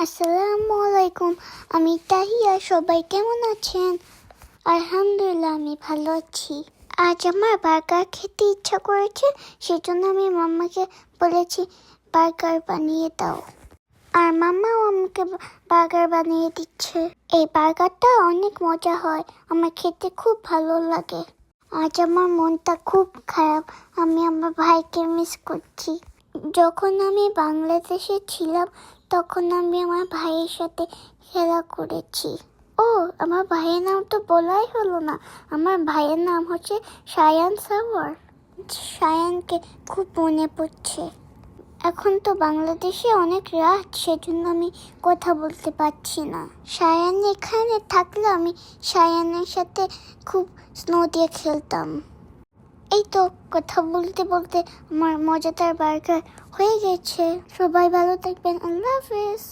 আসসালামু আলাইকুম। আমি তাহিয়া। সবাই কেমন আছেন? আলহামদুলিল্লাহ, আমি ভালো আছি। আজ আমার বার্গার খেতে ইচ্ছা করেছে, সেজন্য আমি মাম্মাকে বলেছি বার্গার বানিয়ে দাও। আর মাম্মাও আমাকে বার্গার বানিয়ে দিচ্ছে। এই বার্গারটা অনেক মজা হয়, আমার খেতে খুব ভালো লাগে। আজ আমার মনটা খুব খারাপ, আমি আমার ভাইকে মিস করছি। যখন আমি বাংলাদেশে ছিলাম তখন আমি আমার ভাইয়ের সাথে খেলা করেছি। ও, আমার ভাইয়ের নাম তো বলাই হলো না। আমার ভাইয়ের নাম হচ্ছে শায়ান সাওয়ার। শায়ানকে খুব মনে পড়ছে। এখন তো বাংলাদেশে অনেক রাত, সেজন্য আমি কথা বলতে পারছি না। শায়ান এখানে থাকলে আমি শায়ানের সাথে খুব স্নো দিয়ে খেলতাম। এই তো কথা বলতে বলতে আমার মজাদার বার্গার হয়ে গেছে। সবাই ভালো থাকবেন। আল্লাহ হাফেজ।